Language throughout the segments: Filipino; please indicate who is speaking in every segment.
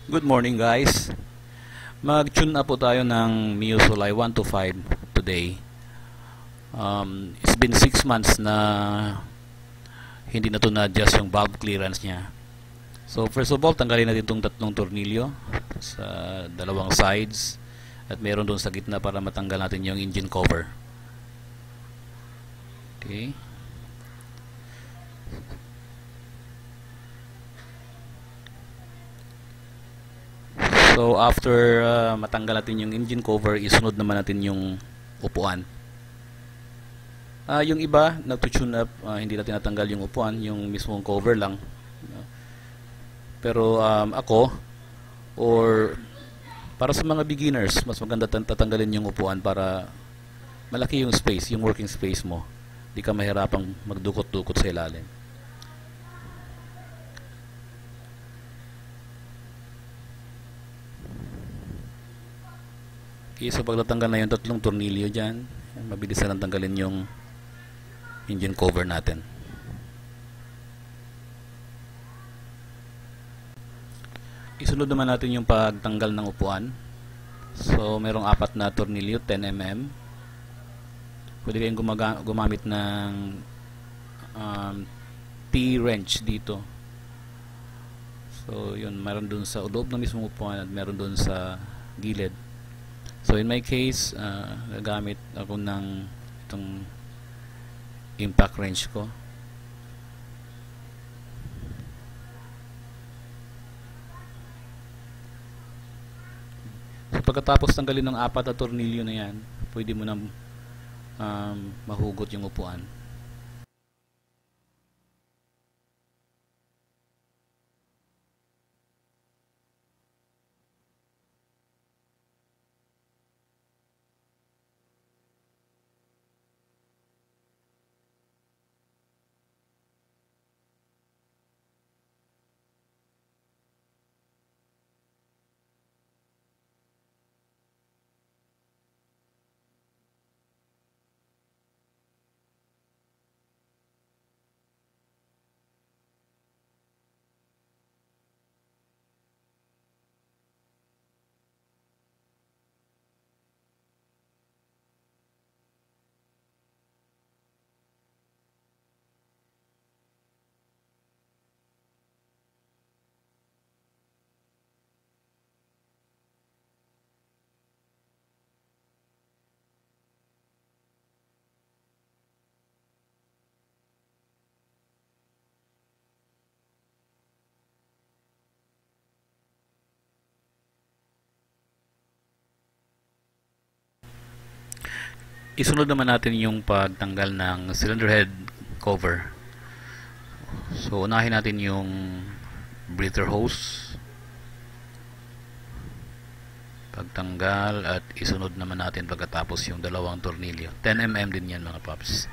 Speaker 1: Good morning guys. Mag-tune up po tayo ng Mio Soul I 1 to 5 today. It's been 6 months na hindi na to na-adjust yung valve clearance niya. So first of all, tanggalin natin itong tatlong tornilyo sa dalawang sides at meron doon sa gitna para matanggal natin yung engine cover. Okay. So after matanggal natin yung engine cover, isunod naman natin yung upuan. Yung iba, nag-tune up, hindi natin natanggal yung upuan, yung mismong cover lang. Pero ako, or para sa mga beginners, mas maganda tatanggalin yung upuan para malaki yung space, yung working space mo. Di ka mahirapang magdukot-dukot sa ilalim. Okay, so pag natanggal na yung tatlong tornilyo dyan, mabilis na lang tanggalin yung engine cover natin. Isunod naman natin yung pagtanggal ng upuan. So merong 4 na tornilyo, 10 mm. Pwede kayong gumamit ng T-wrench dito. So yun, meron dun sa loob ng mismong upuan at meron dun sa gilid. So in my case, gagamit ako ng itong impact wrench ko. So pagkatapos tanggalin ng 4 na tornilyo na yan, pwede mo nang mahugot yung upuan. Isunod naman natin yung pagtanggal ng cylinder head cover. So unahin natin yung breather hose, pagtanggal, at isunod naman natin pagkatapos yung dalawang tornilyo. 10 mm din yan mga paps.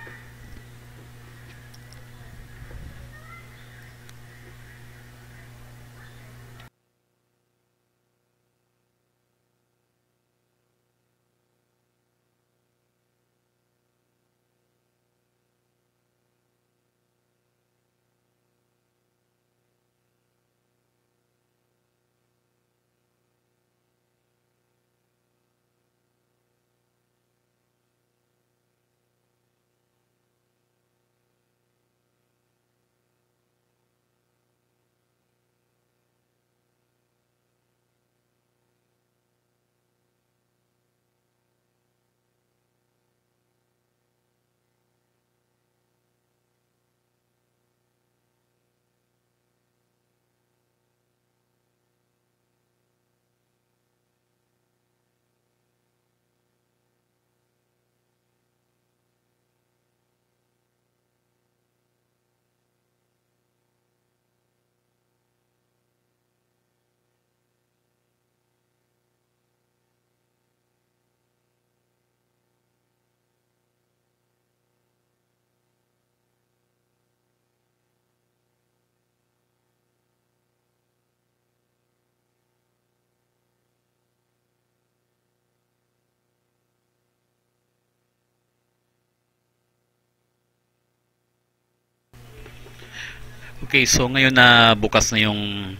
Speaker 1: Okay, so ngayon na bukas na yung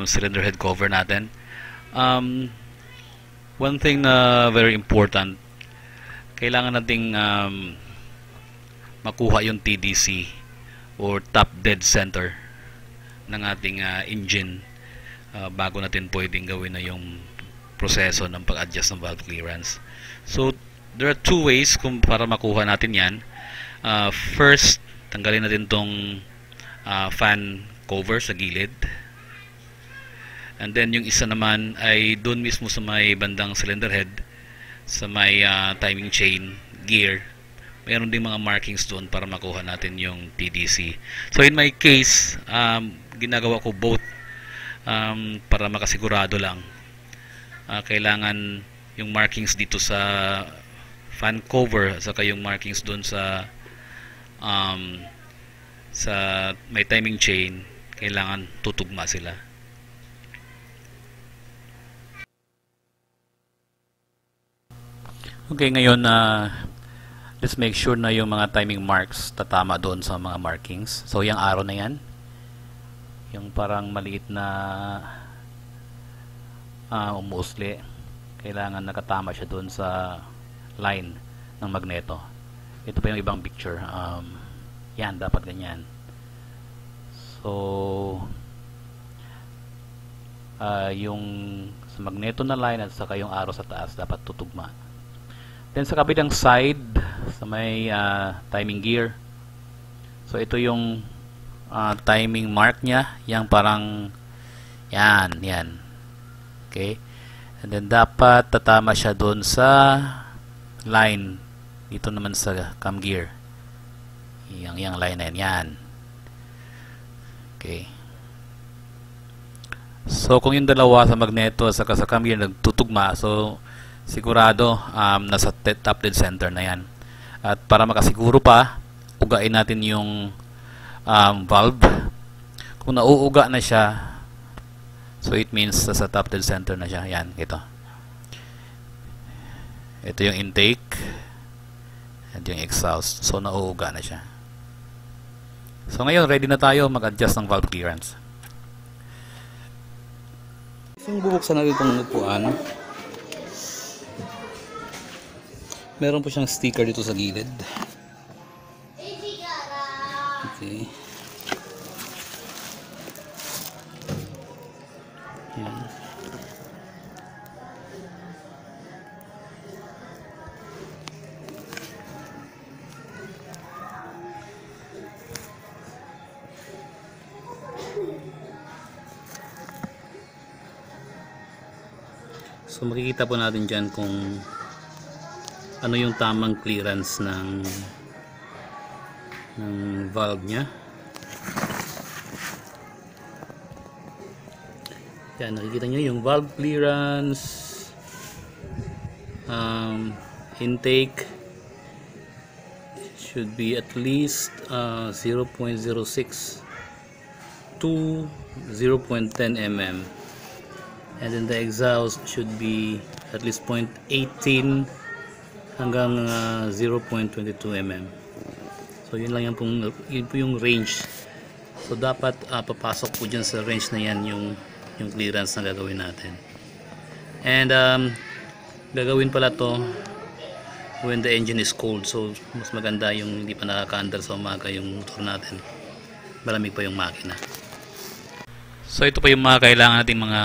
Speaker 1: cylinder head cover natin. One thing na very important, kailangan nating makuha yung TDC or top dead center ng ating engine bago natin pwedeng gawin na yung proseso ng pag-adjust ng valve clearance. So there are two ways kung para makuha natin yan. First, tanggalin natin tong fan cover sa gilid, and then yung isa naman ay doon mismo sa may bandang cylinder head, sa may timing chain gear, mayroon ding mga markings doon para makuha natin yung TDC. So in my case, ginagawa ko both para makasigurado lang. Kailangan yung markings dito sa fan cover at saka yung markings doon sa may timing chain, kailangan tutugma sila. Okay, ngayon let's make sure na yung mga timing marks tatama doon sa mga markings. So yung arrow na yan, yung parang maliit na umuusli, kailangan nakatama siya doon sa line ng magneto. Ito pa yung ibang picture. Yan, dapat ganyan. So yung sa magneto na line at saka yung arrow sa taas dapat tutugma. Then sa kabilang side, sa may timing gear, so ito yung timing mark niya, yang parang yan. Okay, and then dapat tatama siya doon sa line dito naman sa cam gear, yang line na yan. Okay, so kung yung dalawa sa magneto at saka sa cam gear nagtutugma, so sigurado nasa top dead center na yan. At para makasiguro pa, ugain natin yung valve. Kung nauuga na siya, so it means nasa top dead center na siya. Yan, ito yung intake at yung exhaust, so nauuga na siya. So ngayon ready na tayo mag-adjust ng valve clearance. Yung bubuksan natin itong upuan, meron po siyang sticker dito sa gilid. Okay. Yan. So makikita po natin dyan kung ano yung tamang clearance ng valve nya. Yan, nakikita nyo yung valve clearance, intake should be at least 0.06 to 0.10 mm, and then the exhaust should be at least 0.18 hanggang 0.22 mm. So yun lang yun po yung range. So dapat papasok po dyan sa range na yan yung clearance na gagawin natin. And gagawin pala to when the engine is cold. So mas maganda yung hindi pa nakaka-under sa umaga yung motor natin, malamig pa yung makina. So ito pa yung mga kailangan nating mga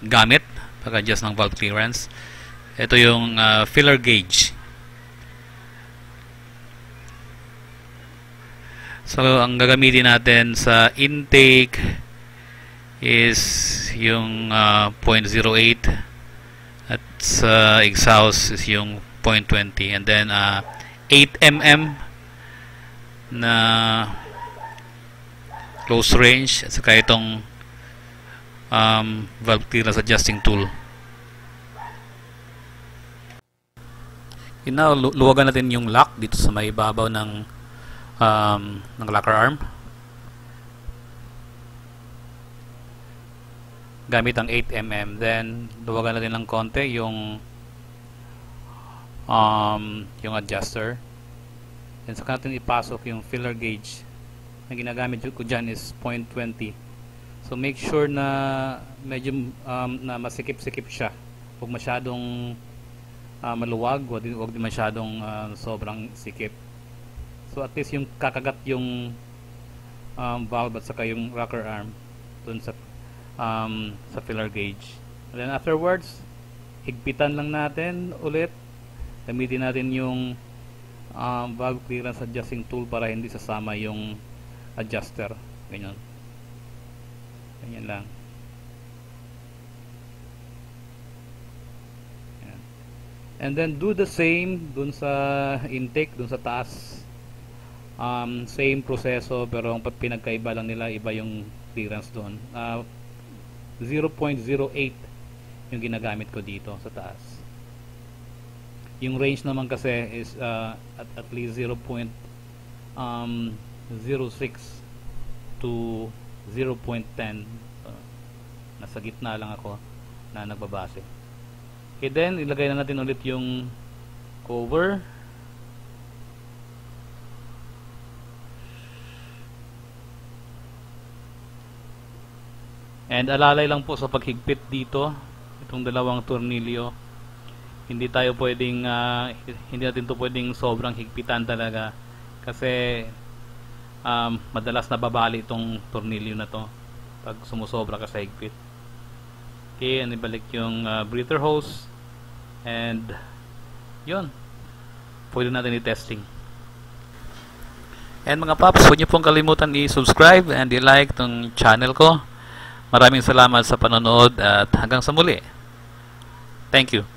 Speaker 1: gamit pag-adjust ng valve clearance. Ito yung filler gauge. So ang gagamitin natin sa intake is yung 0.08 at sa exhaust is yung 0.20, and then 8 mm na close range at saka itong valve clearance adjusting tool. Luwagan natin yung lock dito sa may ibabaw ng locker arm gamit ang 8 mm. Then luwagan natin ng konti yung adjuster. Then saka natin ipasok yung filler gauge. Ang ginagamit ko dyan is 0.20 So make sure na medyo na masikip-sikip siya. Huwag masyadong maluwag, huwag din masyadong sobrang sikip. So at least yung kakagat yung valve at saka yung rocker arm dun sa filler gauge. And then afterwards, higpitan lang natin ulit. Gamitin natin yung valve clearance adjusting tool para hindi sasama yung adjuster. Ganyan. Ganyan lang. Ayan. And then do the same dun sa intake, dun sa taas. Same proseso, pero ang pinagkaiba lang nila, iba yung clearance doon. 0.08 yung ginagamit ko dito sa taas. Yung range naman kasi is at least 0.06 to 0.10. Nasa gitna lang ako na nagbabase. Okay, then ilagay na natin ulit yung cover. And alalay lang po sa paghigpit dito, itong dalawang tornilyo. Hindi tayo pwedeng hindi natin to pwedeng sobrang higpitan talaga kasi madalas nababali itong tornilyo na to pag sumusobra ka sa higpit. Okay, and ibalik yung breather hose, and yun, pwede natin i-testing. And mga paps, huwag niyo pong kalimutan i-subscribe and i-like tong channel ko. Maraming salamat sa panonood at hanggang sa muli. Thank you.